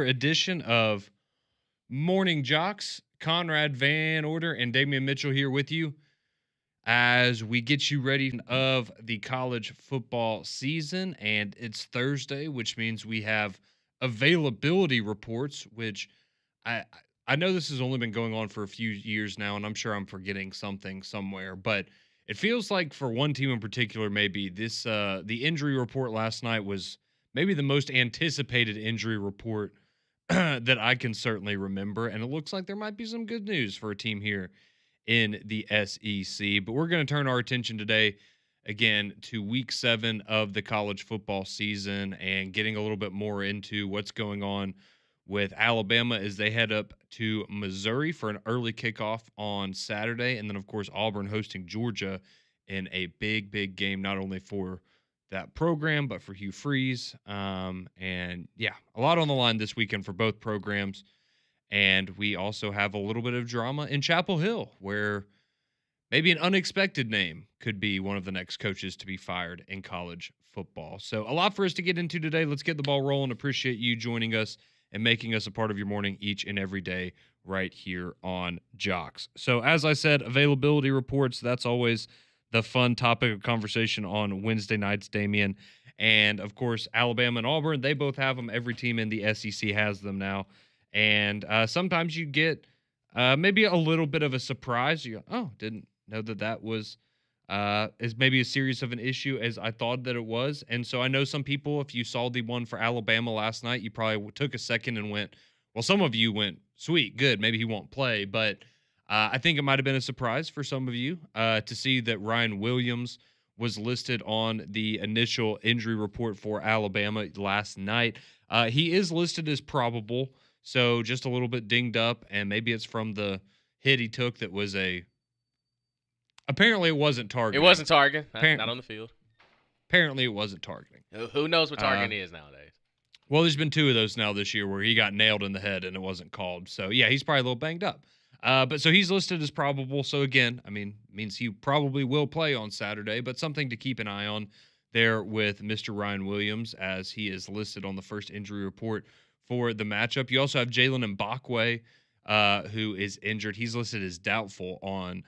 Edition of Morning Jocks. Conrad Van Order and Damian Mitchell here with you as we get you ready of the college football season. And it's Thursday, which means we have availability reports, which I I know this has only been going on for a few years now, and I'm sure I'm forgetting something somewhere, but it feels like for one team in particular, maybe the injury report last night was maybe the most anticipated injury report that I can certainly remember. And it looks like there might be some good news for a team here in the SEC. But we're going to turn our attention today again to week 7 of the college football season and getting a little bit more into what's going on with Alabama as they head up to Missouri for an early kickoff on Saturday. And then, of course, Auburn hosting Georgia in a big, big game, not only for that program, but for Hugh Freeze. And yeah, a lot on the line this weekend for both programs. And we also have a little bit of drama in Chapel Hill, where maybe an unexpected name could be one of the next coaches to be fired in college football. So, a lot for us to get into today. Let's get the ball rolling. Appreciate you joining us and making us a part of your morning each and every day right here on JOX. So, as I said, availability reports, that's always the fun topic of conversation on Wednesday nights, Damien. And of course, Alabama and Auburn, they both have them. Every team in the SEC has them now. And sometimes you get maybe a little bit of a surprise. You go, oh, didn't know that was is maybe as serious of an issue as I thought that it was. And so I know some people, if you saw the one for Alabama last night, you probably took a second and went, well, some of you went, sweet, good, maybe he won't play. But I think it might have been a surprise for some of you to see that Ryan Williams was listed on the initial injury report for Alabama last night. He is listed as probable, so just a little bit dinged up, and maybe it's from the hit he took that was apparently it wasn't It targeting. wasn't targeting, not on the field. Apparently it wasn't targeting. Who knows what targeting is nowadays? Well, there's been 2 of those now this year where he got nailed in the head and it wasn't called. So, yeah, he's probably a little banged up. But so he's listed as probable. So, again, I mean, means he probably will play on Saturday, but something to keep an eye on there with Mr. Ryan Williams as he is listed on the first injury report for the matchup. You also have Jalen Mbakwe, who is injured. He's listed as doubtful on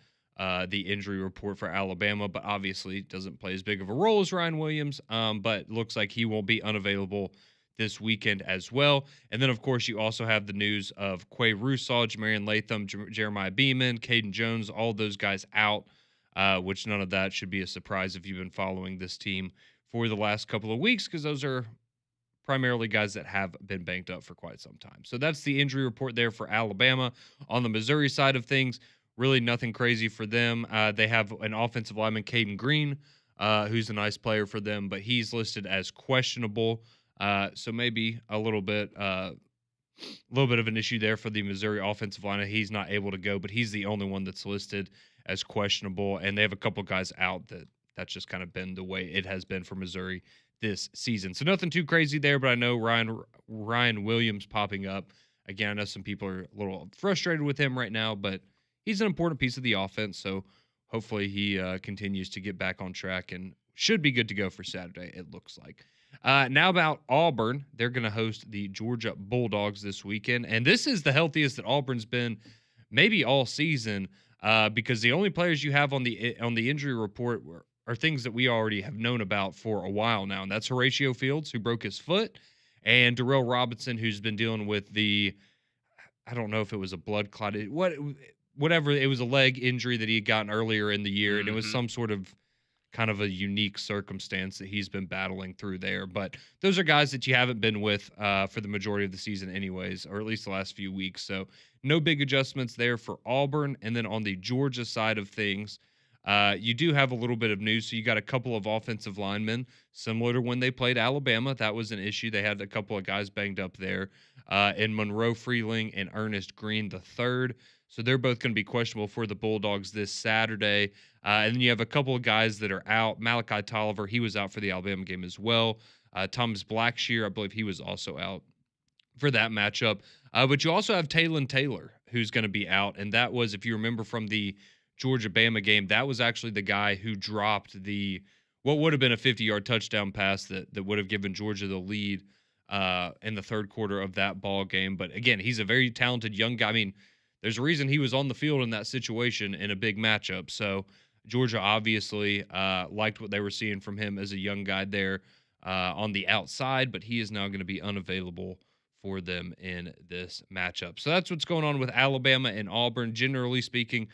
the injury report for Alabama, but obviously doesn't play as big of a role as Ryan Williams, but looks like he won't be unavailable this weekend as well. And then, of course, you also have the news of Quay Russaw, Jamarian Latham, Jeremiah Beeman, Caden Jones, all those guys out, which none of that should be a surprise if you've been following this team for the last couple of weeks, because those are primarily guys that have been banked up for quite some time. So that's the injury report there for Alabama. On the Missouri side of things, really nothing crazy for them. They have an offensive lineman, Caden Green, who's a nice player for them, but he's listed as questionable. So maybe a little bit of an issue there for the Missouri offensive line. He's not able to go, but he's the only one that's listed as questionable. And they have a couple guys out that's just kind of been the way it has been for Missouri this season. So nothing too crazy there, but I know Ryan Williams popping up. Again, I know some people are a little frustrated with him right now, but he's an important piece of the offense. So hopefully he continues to get back on track and should be good to go for Saturday, it looks like. Now about Auburn. They're going to host the Georgia Bulldogs this weekend. And this is the healthiest that Auburn's been maybe all season because the only players you have on the injury report are things that we already have known about for a while now. And that's Horatio Fields, who broke his foot, and Darrell Robinson, who's been dealing with I don't know if it was a blood clot. Whatever, it was a leg injury that he had gotten earlier in the year, and it was some sort of kind of a unique circumstance that he's been battling through there. But those are guys that you haven't been with for the majority of the season anyways, or at least the last few weeks. So no big adjustments there for Auburn. And then on the Georgia side of things, you do have a little bit of news. So you got a couple of offensive linemen, similar to when they played Alabama. That was an issue. They had a couple of guys banged up there in Monroe Freeling and Ernest Green the third. So they're both going to be questionable for the Bulldogs this Saturday. And then you have a couple of guys that are out. Malachi Tolliver, he was out for the Alabama game as well. Thomas Blackshear, I believe he was also out for that matchup. But you also have Talon Taylor, who's going to be out. And that was, if you remember from the Georgia-Bama game, that was actually the guy who dropped what would have been a 50-yard touchdown pass that would have given Georgia the lead in the third quarter of that ball game. But again, he's a very talented young guy. I mean, there's a reason he was on the field in that situation in a big matchup. So Georgia obviously liked what they were seeing from him as a young guy there on the outside, but he is now going to be unavailable for them in this matchup. So that's what's going on with Alabama and Auburn. Generally speaking,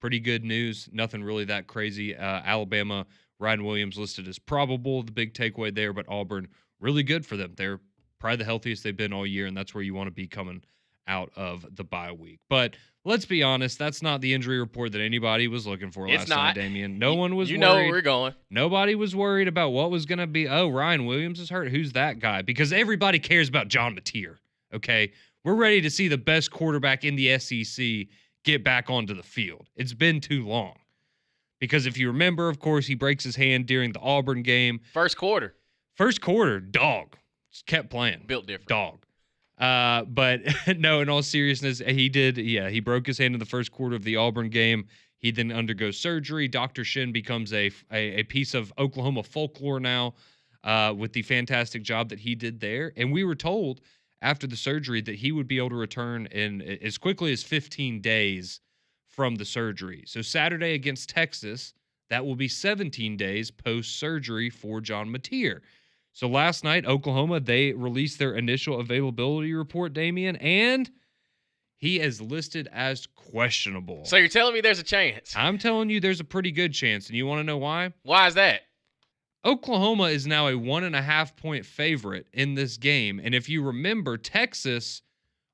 pretty good news. Nothing really that crazy. Alabama, Ryan Williams listed as probable, the big takeaway there, but Auburn, really good for them. They're probably the healthiest they've been all year, and that's where you want to be coming out of the bye week. But let's be honest, that's not the injury report that anybody was looking for last night, Damian. No one was worried. You know where we're going. Nobody was worried about what was going to be. Oh, Ryan Williams is hurt. Who's that guy? Because everybody cares about John Mateer, okay? We're ready to see the best quarterback in the SEC get back onto the field. It's been too long. Because if you remember, of course, he breaks his hand during the Auburn game. First quarter, dog. Just kept playing. Built different. Dog. But no, in all seriousness, he did. Yeah, he broke his hand in the first quarter of the Auburn game. He then undergoes surgery. Dr. Shin becomes a piece of Oklahoma folklore now with the fantastic job that he did there. And we were told after the surgery that he would be able to return in as quickly as 15 days from the surgery. So Saturday against Texas, that will be 17 days post-surgery for John Mateer. So last night, Oklahoma, they released their initial availability report, Damian, and he is listed as questionable. So you're telling me there's a chance? I'm telling you there's a pretty good chance, and you want to know why? Why is that? Oklahoma is now a 1.5-point favorite in this game, and if you remember, Texas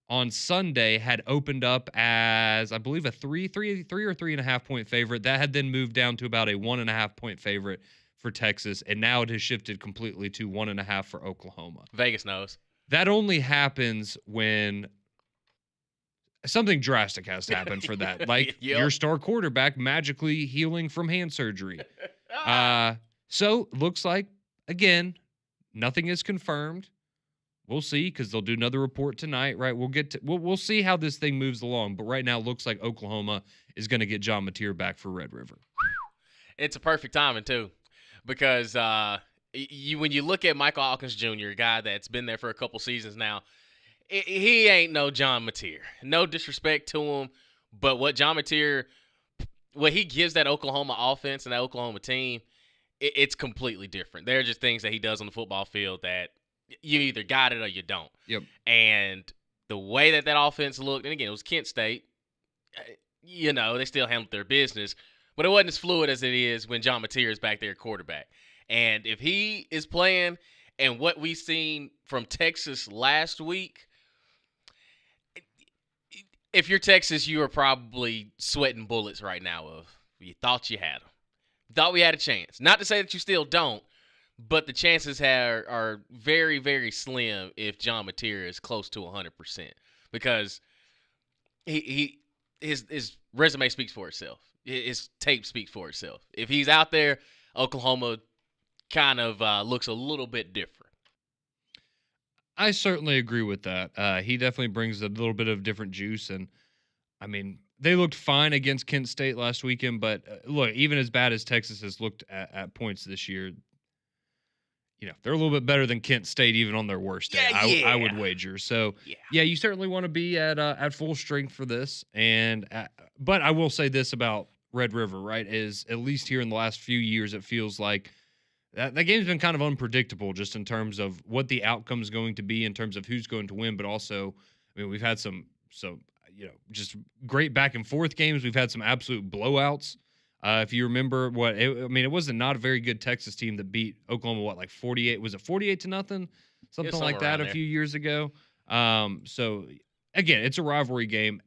on Sunday had opened up as, I believe, a 3 or 3.5-point favorite. That had then moved down to about a 1.5-point favorite for Texas, and now it has shifted completely to 1.5 for Oklahoma. Vegas knows. That only happens when something drastic has to happen for that. Like your star quarterback magically healing from hand surgery. So looks like, again, nothing is confirmed. We'll see, because they'll do another report tonight, right? We'll see how this thing moves along. But right now, it looks like Oklahoma is going to get John Mateer back for Red River. It's a perfect timing too, because when you look at Michael Hawkins Jr., a guy that's been there for a couple seasons now, he ain't no John Mateer. No disrespect to him, but what he gives that Oklahoma offense and that Oklahoma team, it's completely different. There are just things that he does on the football field that you either got it or you don't. Yep. And the way that offense looked, and again, it was Kent State. They still handled their business, but it wasn't as fluid as it is when John Mateer is back there at quarterback. And if he is playing, and what we've seen from Texas last week, if you're Texas, you are probably sweating bullets right now. You thought you had them. Thought we had a chance. Not to say that you still don't, but the chances are very, very slim if John Mateer is close to 100%, because his resume speaks for itself. His tape speaks for itself. If he's out there, Oklahoma kind of looks a little bit different. I certainly agree with that. He definitely brings a little bit of different juice, and I mean, they looked fine against Kent State last weekend, but look, even as bad as Texas has looked at points this year, they're a little bit better than Kent State even on their worst day. I would wager. So yeah, you certainly want to be at full strength for this. But I will say this about Red River, right? Is at least here in the last few years, it feels like that game's been kind of unpredictable, just in terms of what the outcome is going to be, in terms of who's going to win. But also, I mean, we've had some just great back and forth games. We've had some absolute blowouts. If you remember it wasn't not a very good Texas team that beat Oklahoma, like 48? Was it 48-0? Something like that a few years ago. So again, it's a rivalry game.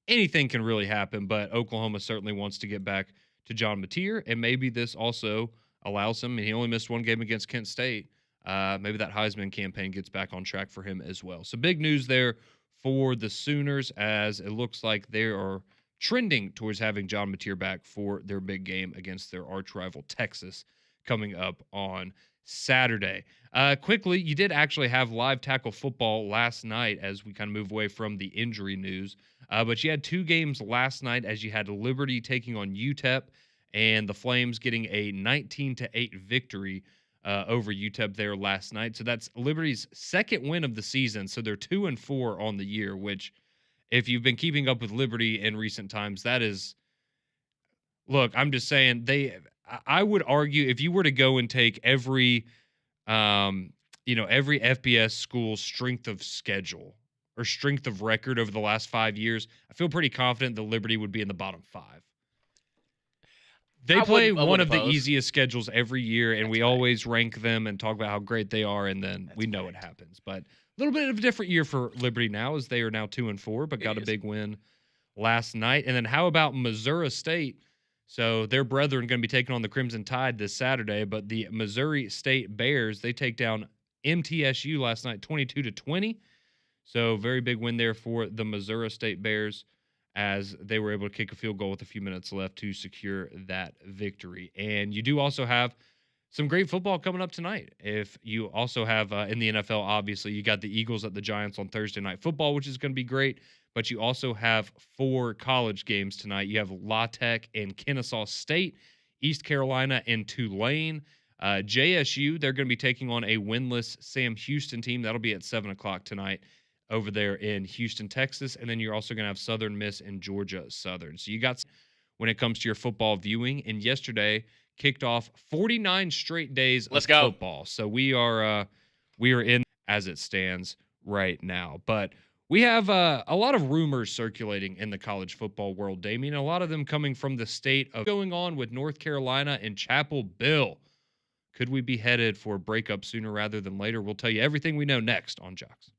Anything can really happen, but Oklahoma certainly wants to get back to John Mateer, and maybe this also allows him, and he only missed one game against Kent State. Maybe that Heisman campaign gets back on track for him as well. So big news there for the Sooners, as it looks like they are trending towards having John Mateer back for their big game against their arch rival Texas coming up on Saturday. Quickly, you did actually have live tackle football last night as we kind of move away from the injury news. But you had two games last night, as you had Liberty taking on UTEP and the Flames getting a 19-8 victory over UTEP there last night. So that's Liberty's second win of the season. So they're 2-4 on the year, which if you've been keeping up with Liberty in recent times, that is look, I'm just saying I would argue if you were to go and take um, every FBS school's strength of schedule or strength of record over the last 5 years, I feel pretty confident that Liberty would be in the bottom five. They play I one wouldn't of the oppose. easiest schedules every year, and That's we right. always rank them and talk about how great they are, and then That's we know what right. happens. But a little bit of a different year for Liberty now, as they are now 2-4, but It got a is. big win last night. And then how about Missouri State? So their brethren going to be taking on the Crimson Tide this Saturday, but the Missouri State Bears, they take down MTSU last night 22-20. So very big win there for the Missouri State Bears as they were able to kick a field goal with a few minutes left to secure that victory. And you do also have some great football coming up tonight. If you also have in the NFL, obviously, you got the Eagles at the Giants on Thursday Night Football, which is going to be great. But you also have 4 college games tonight. You have La Tech and Kennesaw State, East Carolina and Tulane. JSU, they're going to be taking on a winless Sam Houston team. That'll be at 7 o'clock tonight over there in Houston, Texas. And then you're also going to have Southern Miss and Georgia Southern. So you got when it comes to your football viewing. And yesterday kicked off 49 straight days of Let's go. football. So we are in as it stands right now. But we have a lot of rumors circulating in the college football world, Damien. A lot of them coming from the state of going on with North Carolina and Chapel Bill. Could we be headed for a breakup sooner rather than later? We'll tell you everything we know next on JOX.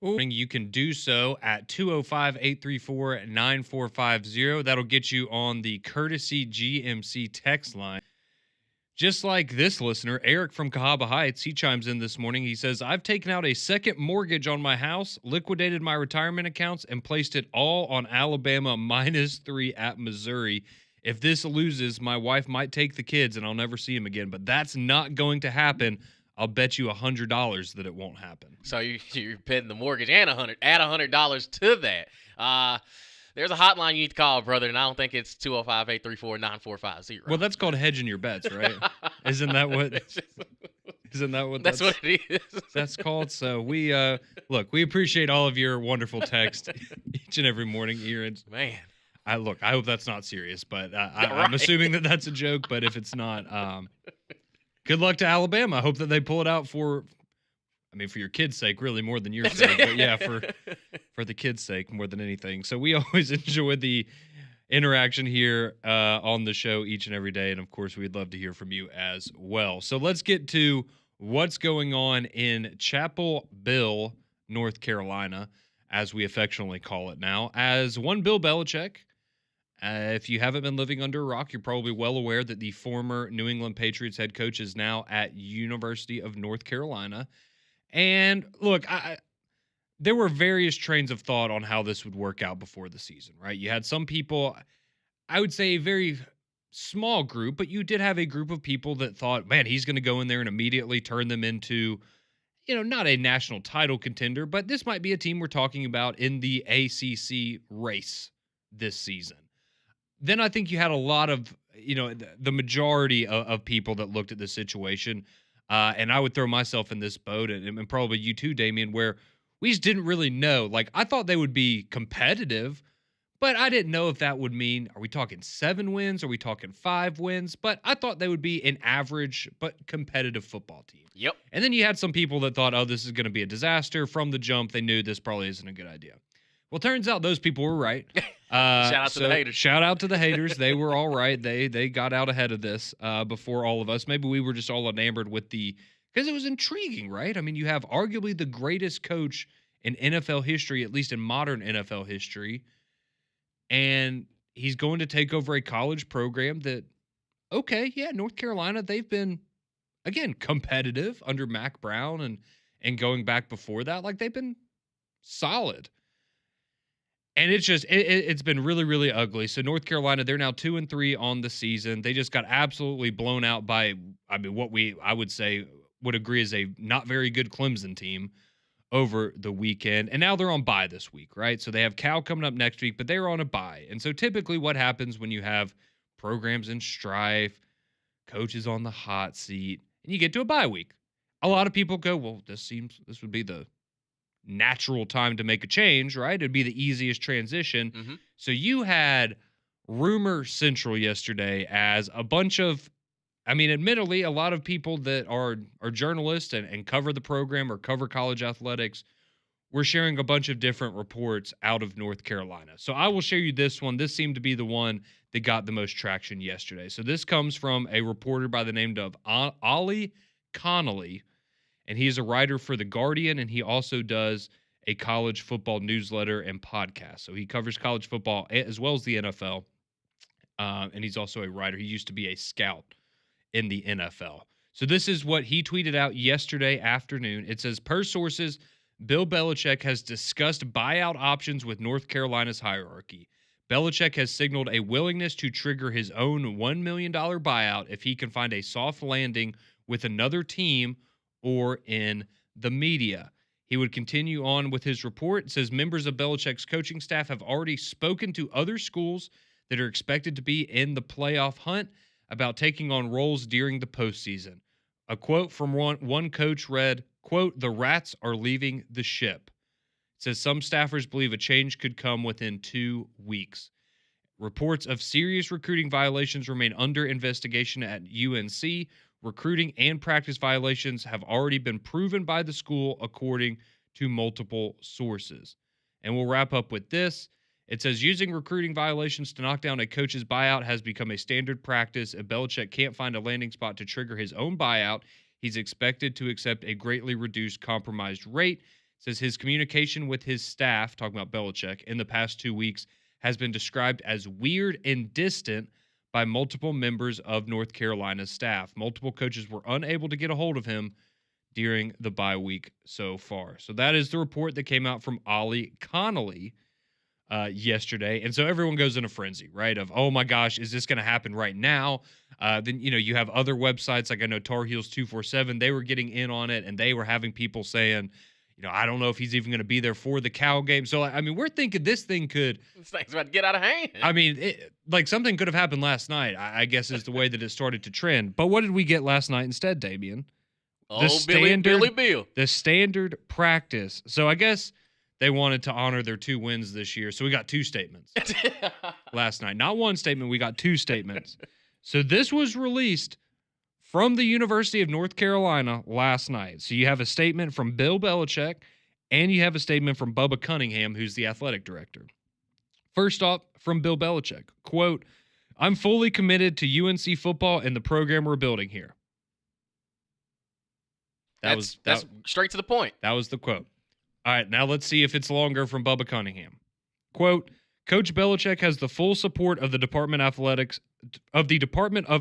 You can do so at 205-834-9450. That'll get you on the courtesy GMC text line. Just like this listener, Eric from Cahaba Heights, he chimes in this morning. He says, I've taken out a second mortgage on my house, liquidated my retirement accounts, and placed it all on Alabama -3 at Missouri. If this loses, my wife might take the kids and I'll never see him again. But that's not going to happen. I'll bet you $100 that it won't happen. So you're betting the mortgage and add $100 to that. There's a hotline you need to call, brother, and I don't think it's 205-834-9450. Well, that's called hedging your bets, right? Isn't that what That's what it is. That's called? So we we appreciate all of your wonderful text each and every morning here. Man. I hope that's not serious, but I'm assuming that that's a joke, but if it's not, good luck to Alabama. I hope that they pull it out for your kids' sake, really, more than your sake. But yeah, for the kids' sake, more than anything. So we always enjoy the interaction here on the show each and every day. And, of course, we'd love to hear from you as well. So let's get to what's going on in Chapel Hill, North Carolina, as we affectionately call it now. As one Bill Belichick, if you haven't been living under a rock, you're probably well aware that the former New England Patriots head coach is now at University of North Carolina. And look, there were various trains of thought on how this would work out before the season, right? You had some people, I would say a very small group, but you did have a group of people that thought, man, he's going to go in there and immediately turn them into, not a national title contender, but this might be a team we're talking about in the ACC race this season. Then I think you had a lot of, the majority of people that looked at this situation. And I would throw myself in this boat, and probably you too, Damian, where we just didn't really know. Like, I thought they would be competitive, but I didn't know if that would mean, are we talking 7 wins? Are we talking 5 wins? But I thought they would be an average but competitive football team. Yep. And then you had some people that thought, oh, this is going to be a disaster. From the jump, they knew this probably isn't a good idea. Well, turns out those people were right. Shout out to the haters. Shout out to the haters. They were all right. They got out ahead of this before all of us. Maybe we were just all enamored with because it was intriguing, right? I mean, you have arguably the greatest coach in NFL history, at least in modern NFL history, and he's going to take over a college program that, okay, yeah, North Carolina, they've been, again, competitive under Mac Brown and going back before that. Like, they've been solid. And it's just it's been really, really ugly. So North Carolina, they're now 2-3 on the season. They just got absolutely blown out by, what I would say would agree is a not very good Clemson team over the weekend. And now they're on bye this week, right? So they have Cal coming up next week, but they're on a bye. And so typically what happens when you have programs in strife, coaches on the hot seat, and you get to a bye week, a lot of people go, well, this would be the natural time to make a change, right? It'd be the easiest transition. Mm-hmm. So you had Rumor Central yesterday as a bunch of, admittedly, a lot of people that are journalists and cover the program or cover college athletics were sharing a bunch of different reports out of North Carolina. So I will share you this one. This seemed to be the one that got the most traction yesterday. So this comes from a reporter by the name of Ollie Connolly, and he's a writer for The Guardian, and he also does a college football newsletter and podcast. So he covers college football as well as the NFL, and he's also a writer. He used to be a scout in the NFL. So this is what he tweeted out yesterday afternoon. It says, per sources, Bill Belichick has discussed buyout options with North Carolina's hierarchy. Belichick has signaled a willingness to trigger his own $1 million buyout if he can find a soft landing with another team or in the media. He would continue on with his report. It says members of Belichick's coaching staff have already spoken to other schools that are expected to be in the playoff hunt about taking on roles during the postseason. A quote from one coach read, quote, "The rats are leaving the ship." It says some staffers believe a change could come within 2 weeks. Reports of serious recruiting violations remain under investigation at UNC. Recruiting and practice violations have already been proven by the school, according to multiple sources. And we'll wrap up with this. It says, using recruiting violations to knock down a coach's buyout has become a standard practice. If Belichick can't find a landing spot to trigger his own buyout, he's expected to accept a greatly reduced compromised rate. says his communication with his staff, talking about Belichick, in the past 2 weeks has been described as weird and distant by multiple members of North Carolina's staff. Multiple coaches were unable to get a hold of him during the bye week so far. So that is the report that came out from Ollie Connolly yesterday. And so everyone goes in a frenzy, right? Of, oh my gosh, is this going to happen right now? Then, you have other websites, like I know Tar Heels 247, they were getting in on it and they were having people saying, I don't know if he's even going to be there for the Cal game. So, we're thinking this thing could. This thing's about to get out of hand. Something could have happened last night, I guess is the way that it started to trend. But what did we get last night instead, Damian? Billy Bill. The standard practice. So I guess they wanted to honor their 2 wins this year. So we got 2 statements last night. Not 1 statement. We got 2 statements. So this was released from the University of North Carolina last night. So you have a statement from Bill Belichick, and you have a statement from Bubba Cunningham, who's the athletic director. First off, from Bill Belichick, quote, "I'm fully committed to UNC football and the program we're building here." That's straight to the point. That was the quote. All right, now let's see if it's longer from Bubba Cunningham. Quote, "Coach Belichick has the full support of the Department of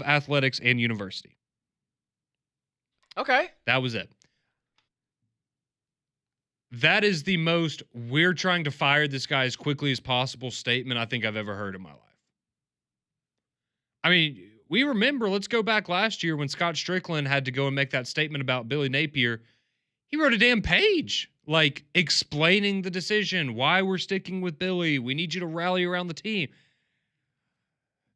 Athletics and University." Okay. That was it. That is the most "we're trying to fire this guy as quickly as possible" statement I think I've ever heard in my life. We remember, let's go back last year when Scott Strickland had to go and make that statement about Billy Napier. He wrote a damn page, explaining the decision, why we're sticking with Billy. We need you to rally around the team.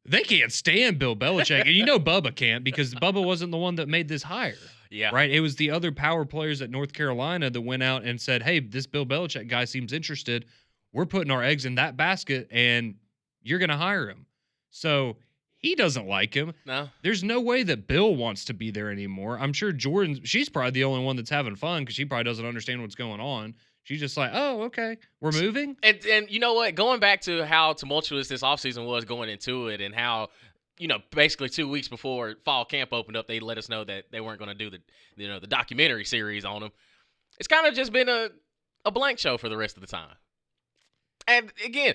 They can't stand Bill Belichick. And Bubba can't, because Bubba wasn't the one that made this hire. Yeah. Right? It was the other power players at North Carolina that went out and said, hey, this Bill Belichick guy seems interested. We're putting our eggs in that basket, and you're going to hire him. So he doesn't like him. No. There's no way that Bill wants to be there anymore. I'm sure Jordan, she's probably the only one that's having fun because she probably doesn't understand what's going on. She's just like, oh, okay, we're moving. And you know what? Going back to how tumultuous this offseason was going into it, and how, basically 2 weeks before fall camp opened up, they let us know that they weren't going to do the documentary series on him. It's kind of just been a blank show for the rest of the time. And again,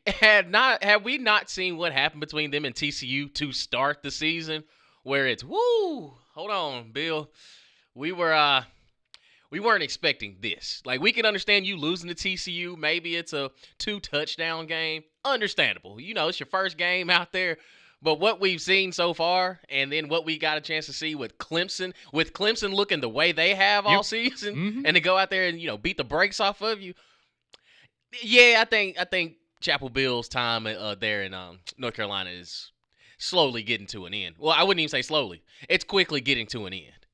had we not seen what happened between them and TCU to start the season, where it's hold on, Bill, we weren't expecting this. We can understand you losing to TCU. Maybe it's a 2-touchdown game. Understandable. It's your first game out there. But what we've seen so far, and then what we got a chance to see with Clemson looking the way they have all season, and to go out there and beat the brakes off of you. Yeah, I think Chapel Bill's time there in North Carolina is slowly getting to an end. Well, I wouldn't even say slowly. It's quickly getting to an end.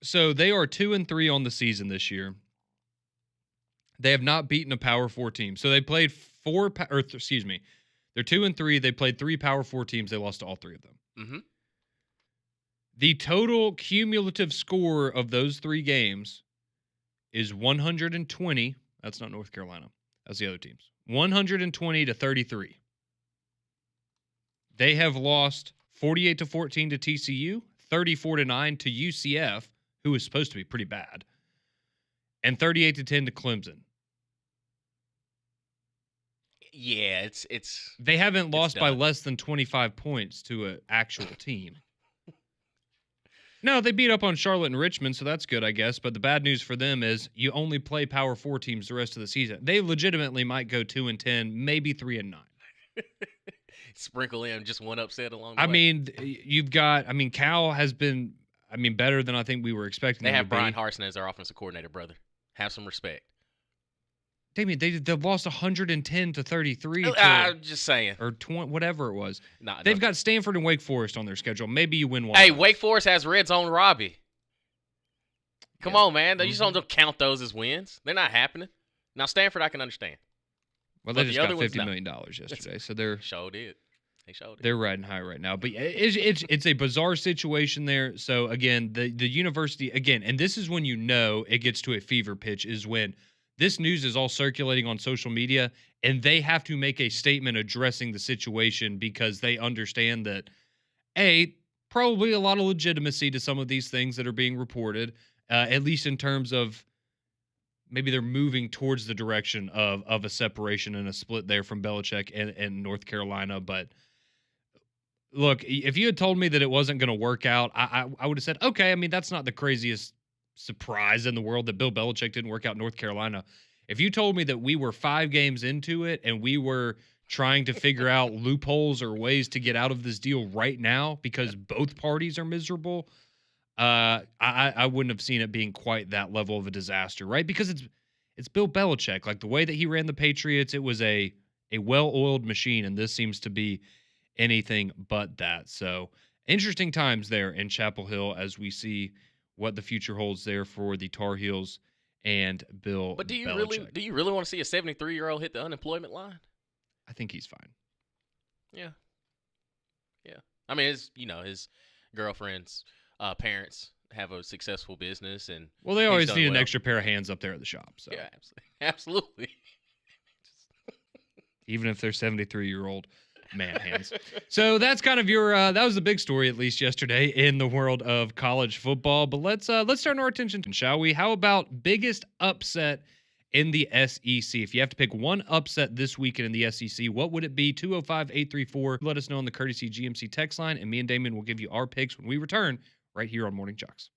So they are 2-3 on the season this year. They have not beaten a Power 4 team. So they played they're 2-3. They played 3 Power 4 teams. They lost to all 3 of them. Mm-hmm. The total cumulative score of those 3 games is 120. That's not North Carolina. That's the other teams. 120-33. They have lost 48-14 to TCU, 34-9 to UCF, who is supposed to be pretty bad, and 38-10 to Clemson. Yeah, it's they haven't lost by less than 25 points to an actual team. No, they beat up on Charlotte and Richmond, so that's good, I guess. But the bad news for them is you only play Power 4 teams the rest of the season. They legitimately might go 2-10, maybe 3-9. Sprinkle in just one upset along the way. You've got, Cal has been, better than I think we were expecting. They have Brian Harsin as their offensive coordinator, brother. Have some respect. Damien, they've lost 110-33. I'm just saying. Or 20, whatever it was. Nah, They've got Stanford and Wake Forest on their schedule. Maybe you win one. Hey, Wake Forest has Red Zone Robbie. Come on, man. You just don't count those as wins. They're not happening. Now, Stanford, I can understand. Well, they just got $50 million yesterday, so they're... Showed it. They showed it. They're riding high right now. But it's a bizarre situation there. So, again, the university, again, and this is when it gets to a fever pitch, is when this news is all circulating on social media, and they have to make a statement addressing the situation because they understand that, probably a lot of legitimacy to some of these things that are being reported, at least in terms of maybe they're moving towards the direction of a separation and a split there from Belichick and North Carolina. But look, if you had told me that it wasn't going to work out, I would have said, okay. I mean, that's not the craziest surprise in the world that Bill Belichick didn't work out North Carolina. If you told me that we were 5 games into it and we were trying to figure out loopholes or ways to get out of this deal right now because both parties are miserable, I wouldn't have seen it being quite that level of a disaster, right? Because it's Bill Belichick. Like the way that he ran the Patriots, it was a well-oiled machine, and this seems to be anything but that. So interesting times there in Chapel Hill as we see what the future holds there for the Tar Heels and Bill But Belichick. do you really want to see a 73-year-old hit the unemployment line? I think he's fine. Yeah. Yeah. I mean, his girlfriend's parents have a successful business, and Well, they he's always done need an well. extra pair of hands up there at the shop. So Yeah, absolutely. even if they're 73-year-old man hands. So that's kind of your that was the big story, at least yesterday, in the world of college football. But let's turn our attention to, shall we? How about biggest upset in the SEC? If you have to pick one upset this weekend in the SEC, what would it be? 205-834. Let us know on the courtesy GMC text line, and me and Damon will give you our picks when we return right here on Morning JOX.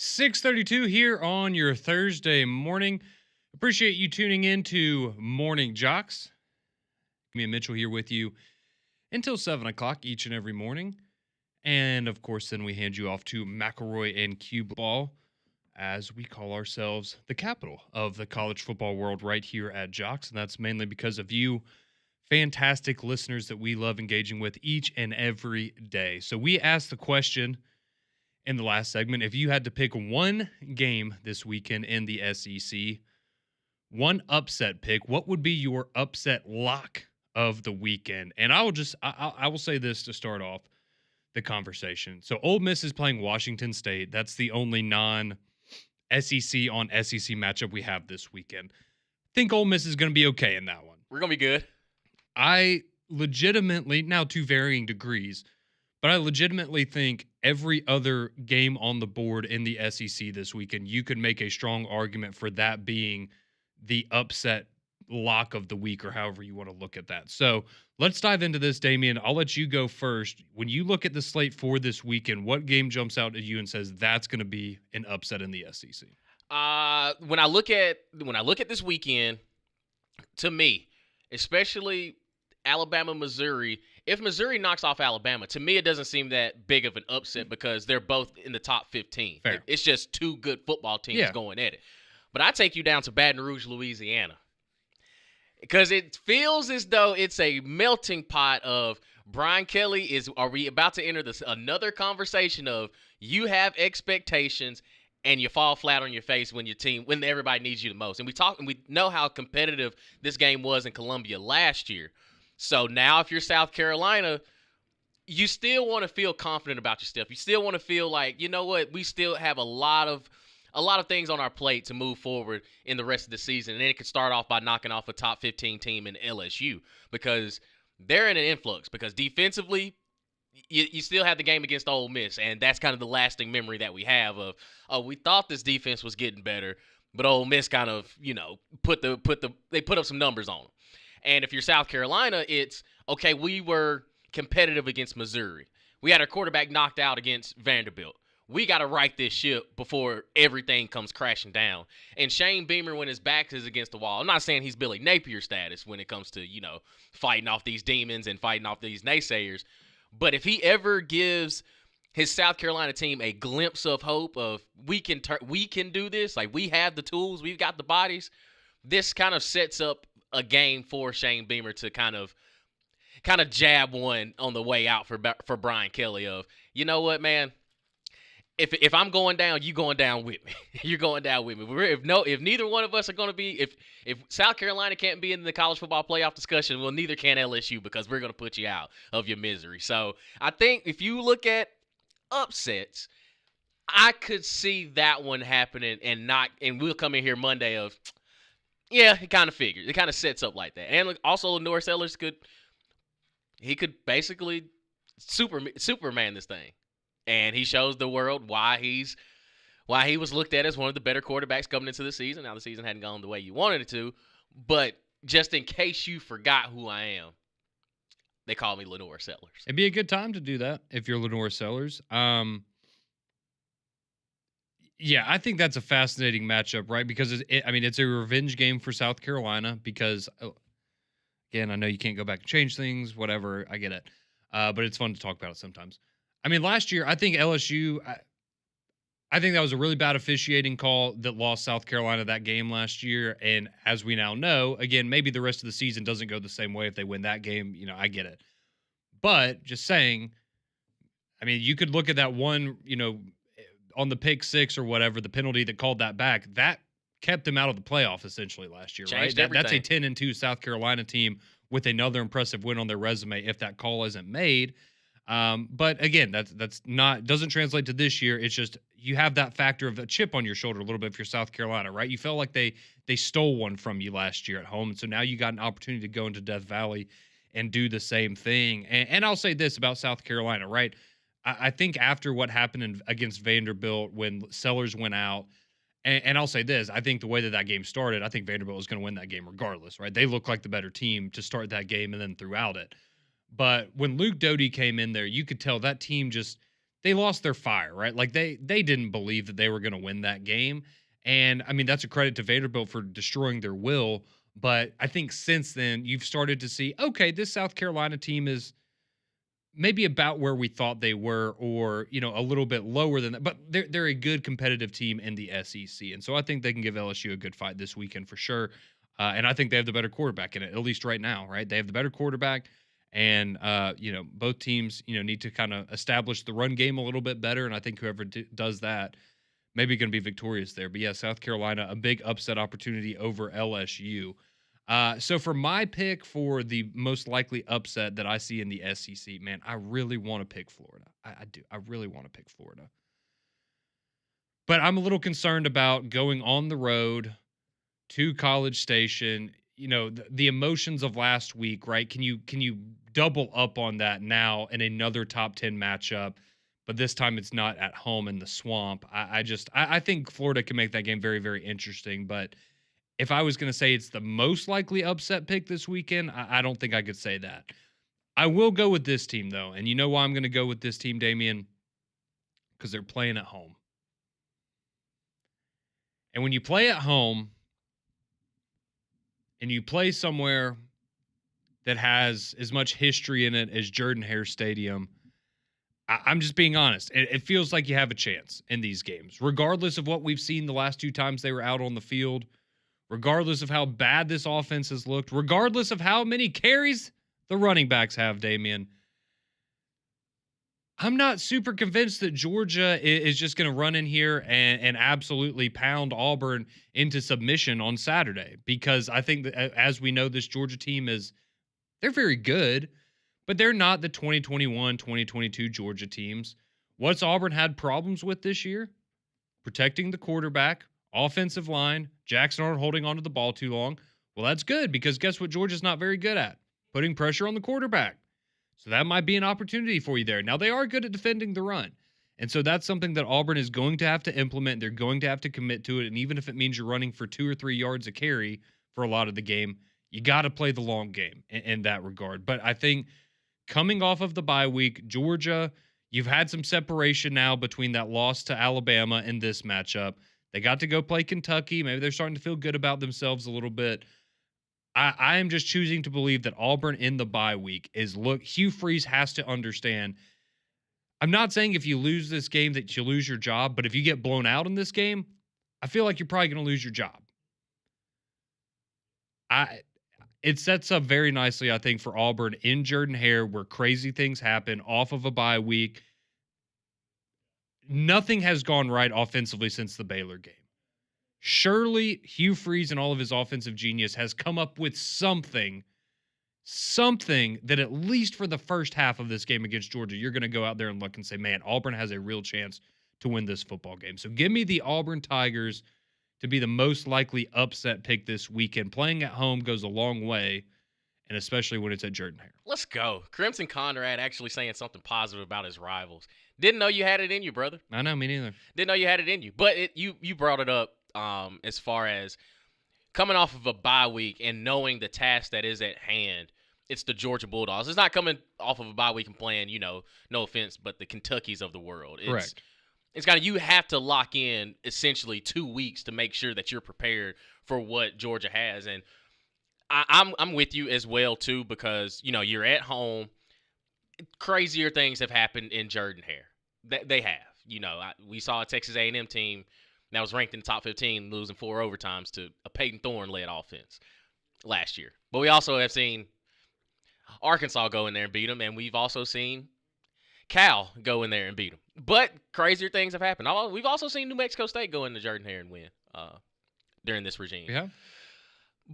6:32 here on your Thursday morning. Appreciate you tuning in to Morning Jocks. Me and Mitchell here with you until 7 o'clock each and every morning. And of course, then we hand you off to McElroy and Cue Ball as we call ourselves the capital of the college football world right here at JOX. And that's mainly because of you, fantastic listeners that we love engaging with each and every day. So we asked the question in the last segment, if you had to pick one game this weekend in the SEC, one upset pick, what would be your upset lock of the weekend? And I will say this to start off. the conversation. So Ole Miss is playing Washington State. That's the only non-SEC on SEC matchup we have this weekend. Think Ole Miss is going to be okay in that one. We're going to be good. I legitimately, now to varying degrees, but I legitimately think every other game on the board in the SEC this weekend, you could make a strong argument for that being the upset lock of the week, or however you want to look at that. So let's dive into this, Damian. I'll let you go first. When you look at the slate for this weekend, what game jumps out at you and says that's going to be an upset in the SEC? When I look at this weekend, to me, especially Alabama, Missouri, if Missouri knocks off Alabama, to me it doesn't seem that big of an upset because they're both in the top 15. Fair. It's just two good football teams going at it. But I take you down to Baton Rouge, Louisiana, because it feels as though it's a melting pot of Brian Kelly are we about to enter another conversation of you have expectations and you fall flat on your face when everybody needs you the most. And we know how competitive this game was in Columbia last year. So now if you're South Carolina, you still want to feel confident about your stuff. You still want to feel like, you know what, we still have a lot of things on our plate to move forward in the rest of the season. And then it could start off by knocking off a top 15 team in LSU because they're in an influx. Because defensively, you still have the game against Ole Miss, and that's kind of the lasting memory that we have of, we thought this defense was getting better, but Ole Miss kind of, they put up some numbers on them. And if you're South Carolina, it's, okay, we were competitive against Missouri. We had our quarterback knocked out against Vanderbilt. We got to right this ship before everything comes crashing down. And Shane Beamer, when his back is against the wall, I'm not saying he's Billy Napier status when it comes to, fighting off these demons and fighting off these naysayers. But if he ever gives his South Carolina team a glimpse of hope of we can do this, like we have the tools, we've got the bodies, this kind of sets up a game for Shane Beamer to kind of jab one on the way out for Brian Kelly of, you know what, man, if I'm going down, you going down with me. You're going down with me. If neither one of us are going to be, if South Carolina can't be in the college football playoff discussion, well, neither can LSU because we're going to put you out of your misery. So I think if you look at upsets, I could see that one happening and we'll come in here Monday of, yeah, it kind of figures. It kind of sets up like that. And also Lenore Sellers could basically Superman this thing. And he shows the world why he was looked at as one of the better quarterbacks coming into the season. Now the season hadn't gone the way you wanted it to, but just in case you forgot who I am, they call me Lenore Sellers. It'd be a good time to do that if you're Lenore Sellers. Yeah, I think that's a fascinating matchup, right? Because it's a revenge game for South Carolina because, again, I know you can't go back and change things, whatever. I get it. But it's fun to talk about it sometimes. Last year, I think LSU, I think that was a really bad officiating call that lost South Carolina that game last year. And as we now know, again, maybe the rest of the season doesn't go the same way if they win that game. I get it. But just saying, you could look at that one, on the pick six or whatever, the penalty that called that back, that kept them out of the playoff essentially last year, Changed right? That's a everything. 10-2 South Carolina team with another impressive win on their resume if that call isn't made. But again, that's not, doesn't translate to this year. It's just you have that factor of a chip on your shoulder a little bit if you're South Carolina, right? You felt like they stole one from you last year at home, and so now you got an opportunity to go into Death Valley and do the same thing. And I'll say this about South Carolina, right? I think after what happened against Vanderbilt when Sellers went out, and I'll say this, I think the way that game started, I think Vanderbilt was going to win that game regardless, right? They looked like the better team to start that game and then throughout it. But when Luke Doty came in there, you could tell that team they lost their fire, right? Like they didn't believe that they were going to win that game. And that's a credit to Vanderbilt for destroying their will. But I think since then you've started to see, okay, this South Carolina team is maybe about where we thought they were, or, a little bit lower than that, but they're a good competitive team in the SEC. And so I think they can give LSU a good fight this weekend for sure. And I think they have the better quarterback in it, at least right now, right? They have the better quarterback. And, both teams, need to kind of establish the run game a little bit better. And I think whoever does that, maybe going to be victorious there. But yeah, South Carolina, a big upset opportunity over LSU. So for my pick for the most likely upset that I see in the SEC, man, I really want to pick Florida. I do. I really want to pick Florida. But I'm a little concerned about going on the road to College Station. You know, the emotions of last week, right? Can you double up on that now in another top 10 matchup? But this time it's not at home in the swamp. I think Florida can make that game very, very interesting. But if I was going to say it's the most likely upset pick this weekend, I don't think I could say that. I will go with this team, though. And you know why I'm going to go with this team, Damian? Because they're playing at home. And when you play at home and you play somewhere that has as much history in it as Jordan-Hare Stadium, I'm just being honest. It feels like you have a chance in these games, regardless of what we've seen the last 2 times they were out on the field, regardless of how bad this offense has looked, regardless of how many carries the running backs have, Damian. I'm not super convinced that Georgia is just going to run in here and absolutely pound Auburn into submission on Saturday, because I think that, as we know, this Georgia team they're very good, but they're not the 2021, 2022 Georgia teams. What's Auburn had problems with this year? Protecting the quarterback, offensive line, Jackson Arnold holding onto the ball too long. Well, that's good, because guess what Georgia's not very good at? Putting pressure on the quarterback. So that might be an opportunity for you there. Now, they are good at defending the run. And so that's something that Auburn is going to have to implement. They're going to have to commit to it. And even if it means you're running for 2 or 3 yards a carry for a lot of the game, you got to play the long game in that regard. But I think coming off of the bye week, Georgia, you've had some separation now between that loss to Alabama and this matchup. They got to go play Kentucky. Maybe they're starting to feel good about themselves a little bit. I am just choosing to believe that Auburn in the bye week Hugh Freeze has to understand. I'm not saying if you lose this game that you lose your job, but if you get blown out in this game, I feel like you're probably going to lose your job. It sets up very nicely, I think, for Auburn in Jordan-Hare, where crazy things happen off of a bye week. Nothing has gone right offensively since the Baylor game. Surely Hugh Freeze and all of his offensive genius has come up with something that at least for the first half of this game against Georgia, you're going to go out there and look and say, man, Auburn has a real chance to win this football game. So give me the Auburn Tigers to be the most likely upset pick this weekend. Playing at home goes a long way, and especially when it's at Jordan-Hare. Let's go. Crimson Conrad actually saying something positive about his rivals. Didn't know you had it in you, brother. I know, me neither. Didn't know you had it in you. But you brought it up as far as coming off of a bye week and knowing the task that is at hand. It's the Georgia Bulldogs. It's not coming off of a bye week and playing, no offense, but the Kentuckys of the world. Correct. It's kind of, you have to lock in essentially 2 weeks to make sure that you're prepared for what Georgia has. And I'm with you as well, too, because, you're at home. Crazier things have happened in Jordan-Hare. They have. We saw a Texas A&M team that was ranked in the top 15 losing 4 overtimes to a Peyton Thorne-led offense last year. But we also have seen Arkansas go in there and beat them, and we've also seen Cal go in there and beat them. But crazier things have happened. We've also seen New Mexico State go into Jordan-Hare and win during this regime. Yeah.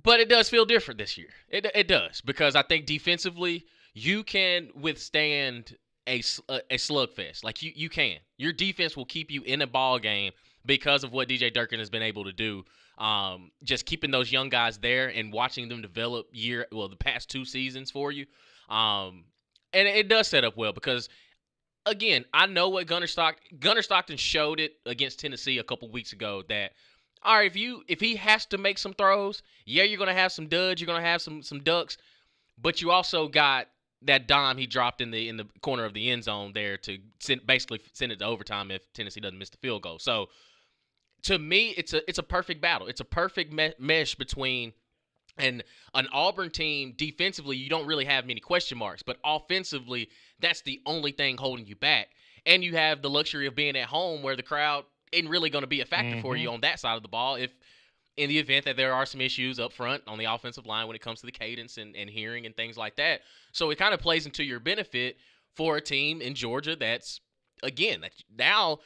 But it does feel different this year. It does, because I think defensively you can withstand a slugfest. Like you can. Your defense will keep you in a ball game because of what DJ Durkin has been able to do. Just keeping those young guys there and watching them develop the past 2 seasons for you. And it does set up well because, again, I know what Gunnar Stockton showed it against Tennessee a couple weeks ago that, all right, if he has to make some throws, you're going to have some duds, you're going to have some ducks, but you also got that dime he dropped in the corner of the end zone there to basically send it to overtime if Tennessee doesn't miss the field goal. So to me, it's a perfect battle. It's a perfect mesh between an Auburn team. Defensively, you don't really have many question marks, but offensively, that's the only thing holding you back. And you have the luxury of being at home where the crowd isn't really going to be a factor for you on that side of the ball if in the event that there are some issues up front on the offensive line when it comes to the cadence and hearing and things like that. So it kind of plays into your benefit for a team in Georgia that's, again, now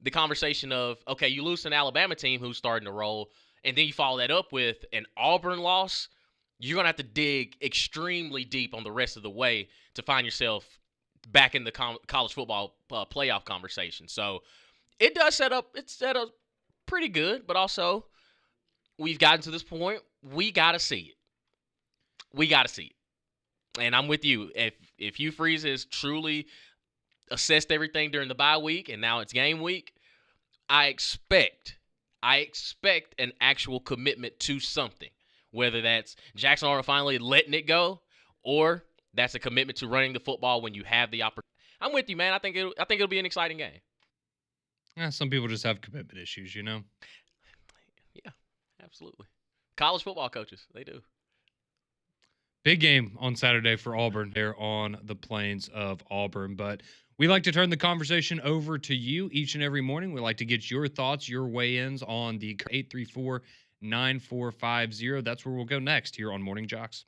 the conversation of, okay, you lose to an Alabama team who's starting to roll, and then you follow that up with an Auburn loss. you're going to have to dig extremely deep on the rest of the way to find yourself back in the college football playoff conversation. So it does it's set up pretty good, but also we've gotten to this point. We got to see it. We got to see it. And I'm with you. If Hugh Freeze has truly assessed everything during the bye week and now it's game week, I expect an actual commitment to something. Whether that's Jackson Arnold finally letting it go, or that's a commitment to running the football when you have the opportunity. I'm with you, man. I think it'll be an exciting game. Yeah, some people just have commitment issues, you know? Yeah, absolutely. College football coaches, they do. Big game on Saturday for Auburn there on the plains of Auburn. But we like to turn the conversation over to you each and every morning. We like to get your thoughts, your weigh-ins on the 834-9450. That's where we'll go next here on Morning Jocks.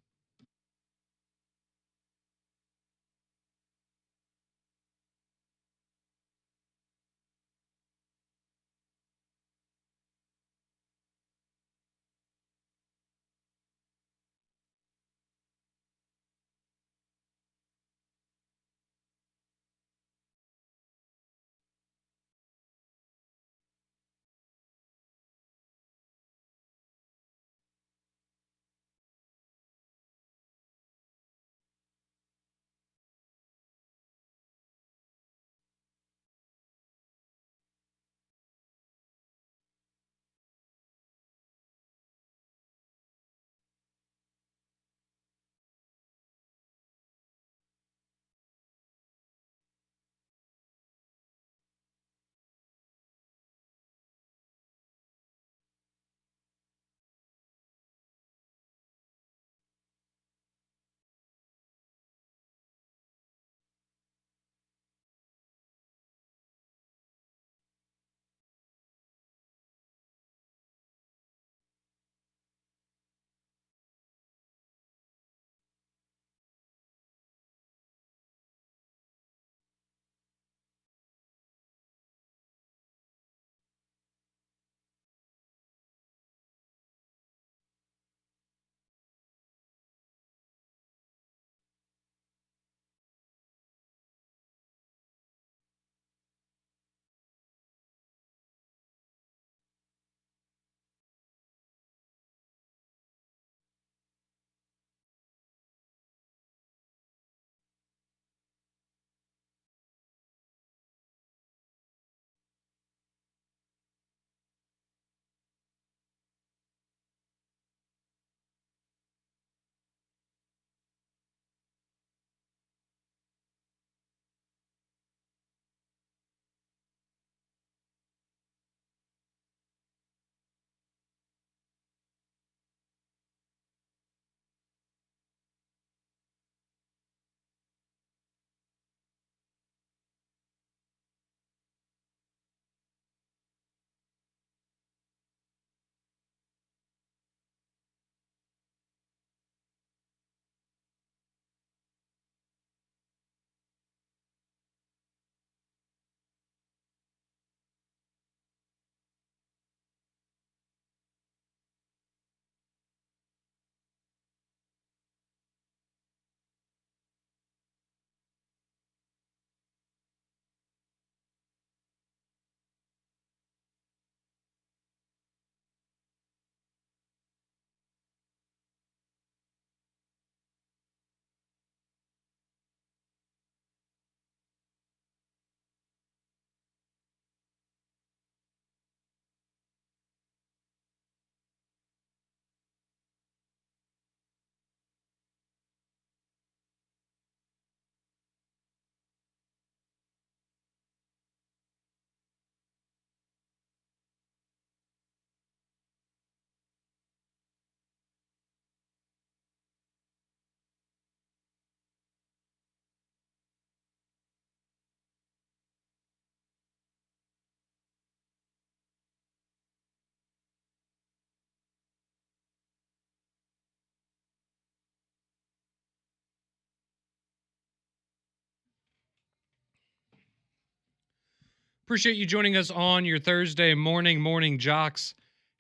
Appreciate you joining us on your Thursday morning Jocks.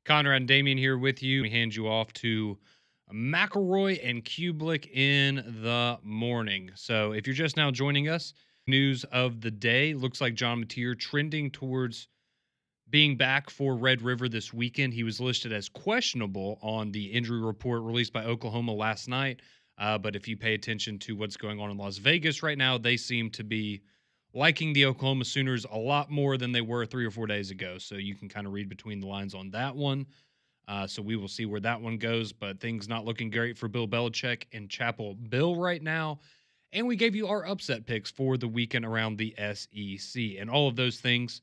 Conrad and Damien here with you. We hand you off to McElroy and Kublik in the morning. So if you're just now joining us, news of the day looks like John Mateer trending towards being back for Red River this weekend. He was listed as questionable on the injury report released by Oklahoma last night. But if you pay attention to what's going on in Las Vegas right now, they seem to be liking the Oklahoma Sooners a lot more than they were 3 or 4 days ago. So you can kind of read between the lines on that one. So we will see where that one goes. But things not looking great for Bill Belichick and Chapel Bill right now. And we gave you our upset picks for the weekend around the SEC. And all of those things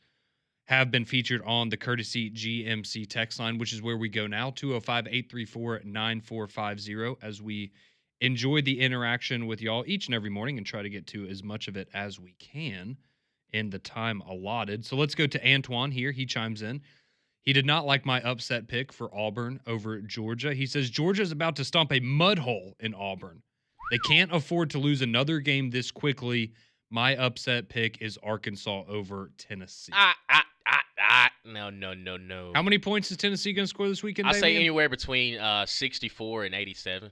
have been featured on the Courtesy GMC text line, which is where we go now, 205-834-9450, as we enjoy the interaction with y'all each and every morning and try to get to as much of it as we can in the time allotted. So let's go to Antoine here. He chimes in. He did not like my upset pick for Auburn over Georgia. He says Georgia's about to stomp a mud hole in Auburn. They can't afford to lose another game this quickly. My upset pick is Arkansas over Tennessee. No. How many points is Tennessee going to score this weekend, I say Damian? anywhere between 64 and 87.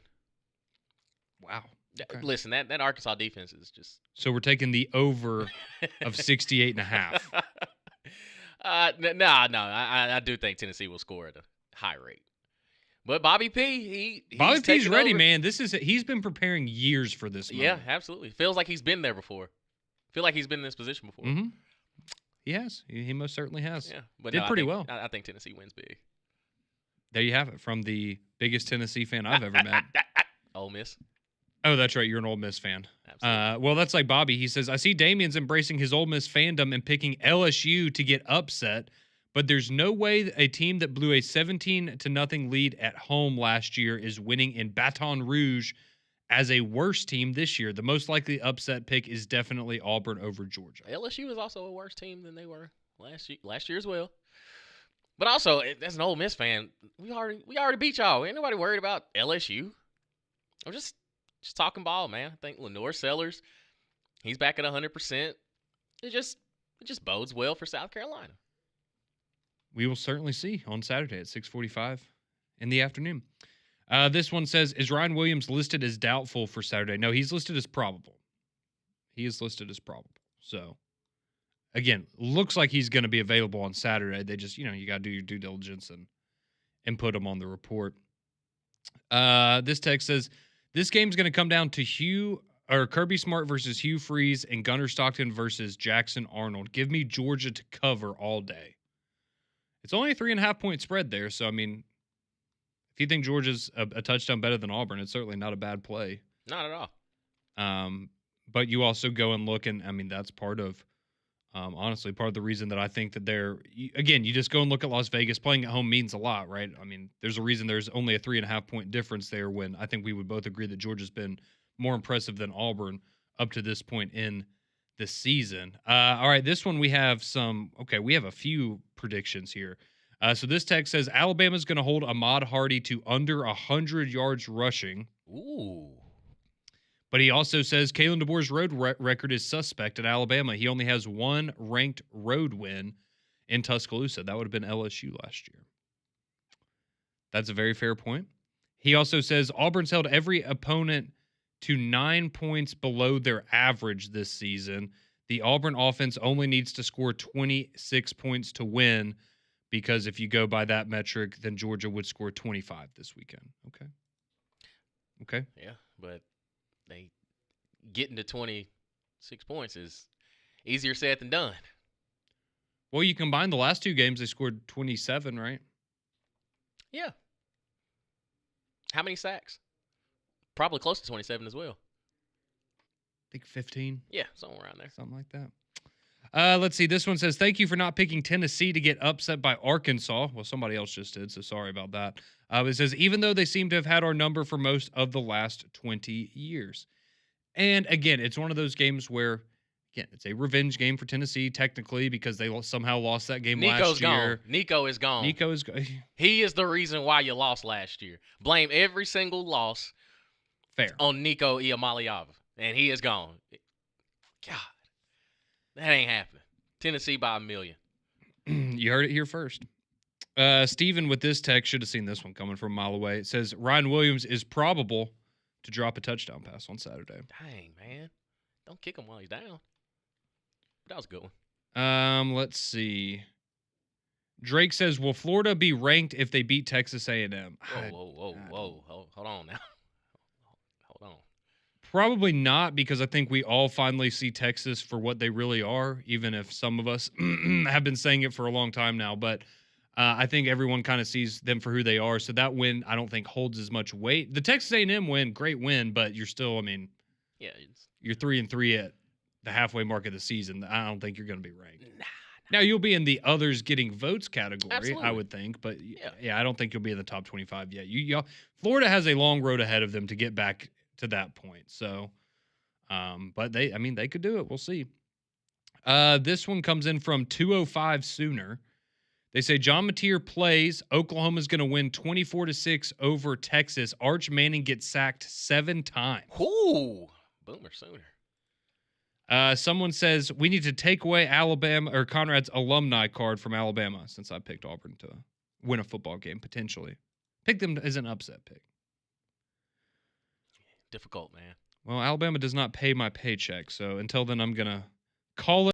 Wow. Okay. Listen, that Arkansas defense is just... So we're taking the over of 68.5. No. I do think Tennessee will score at a high rate. But Bobby P, Bobby P's ready, over. man. He's been preparing years for this moment. Yeah, absolutely. Feels like he's been there before. Feel like he's been in this position before. Mm-hmm. He has. He most certainly has. Yeah, but Did pretty well. I think Tennessee wins big. There you have it from the biggest Tennessee fan I've ever met. Ole Miss. Oh, that's right. You're an Ole Miss fan. Absolutely. Well, that's like Bobby. He says, I see Damian's embracing his Ole Miss fandom and picking LSU to get upset, but there's no way a team that blew a 17-0 lead at home last year is winning in Baton Rouge as a worse team this year. The most likely upset pick is definitely Auburn over Georgia. LSU is also a worse team than they were last year as well. But also, as an Ole Miss fan, we already beat y'all. Ain't nobody worried about LSU. I'm just talking ball, man. I think Lenore Sellers, he's back at 100%. It just bodes well for South Carolina. We will certainly see on Saturday at 6:45 in the afternoon. This one says, is Ryan Williams listed as doubtful for Saturday? No, he's listed as probable. He is listed as probable. So, again, looks like he's going to be available on Saturday. They just, you got to do your due diligence and put him on the report. This text says, this game's going to come down to Kirby Smart versus Hugh Freeze and Gunnar Stockton versus Jackson Arnold. Give me Georgia to cover all day. It's only a 3.5-point spread there. So, I mean, if you think Georgia's a touchdown better than Auburn, it's certainly not a bad play. Not at all. But you also go and look, and I mean, that's part of, honestly, part of the reason that I think that you just go and look at Las Vegas. Playing at home means a lot, right? I mean, there's a reason there's only a 3.5-point difference there when I think we would both agree that Georgia's been more impressive than Auburn up to this point in the season. All right, this one we have we have a few predictions here. So this text says Alabama's going to hold Ahmad Hardy to under 100 yards rushing. Ooh. But he also says Kalen DeBoer's road record is suspect at Alabama. He only has one ranked road win in Tuscaloosa. That would have been LSU last year. That's a very fair point. He also says Auburn's held every opponent to 9 points below their average this season. The Auburn offense only needs to score 26 points to win, because if you go by that metric, then Georgia would score 25 this weekend. Okay. Yeah, but they getting to 26 points is easier said than done. Well, you combine the last two games, they scored 27, right? Yeah. How many sacks? Probably close to 27 as well. I think 15. Yeah, somewhere around there. Something like that. Let's see. This one says, thank you for not picking Tennessee to get upset by Arkansas. Well, somebody else just did, so sorry about that. It says, even though they seem to have had our number for most of the last 20 years. And again, it's one of those games where, again, it's a revenge game for Tennessee, technically, because they somehow lost that game last year. Gone. Nico is gone. Nico is gone. He is the reason why you lost last year. Blame every single loss on Nico Iamaleava, and he is gone. God, that ain't happening. Tennessee by 1 million. You heard it here first. Steven with this text should have seen this one coming from a mile away. It says Ryan Williams is probable to drop a touchdown pass on Saturday. Dang, man. Don't kick him while he's down. That was a good one. Let's see. Drake says, will Florida be ranked if they beat Texas A&M? Whoa. Hold on now. Hold on. Probably not, because I think we all finally see Texas for what they really are, even if some of us have been saying it for a long time now. But I think everyone kind of sees them for who they are. So that win, I don't think holds as much weight. The Texas A&M win, great win, but you're still, I mean, Yeah, you're 3-3 at the halfway mark of the season. I don't think you're going to be ranked. nah. Now, you'll be in the others getting votes category, Absolutely. I would think. But, Yeah. yeah, I don't think you'll be in the top 25 yet. Florida has a long road ahead of them to get back to that point. So, but they could do it. We'll see. This one comes in from 205 Sooner. They say John Mateer plays. Oklahoma's going to win 24-6 over Texas. Arch Manning gets sacked 7 times. Ooh, Boomer Sooner. Someone says we need to take away Alabama or Conrad's alumni card from Alabama, since I picked Auburn to win a football game potentially. Pick them as an upset pick. Difficult, man. Well, Alabama does not pay my paycheck, so until then, I'm gonna call it.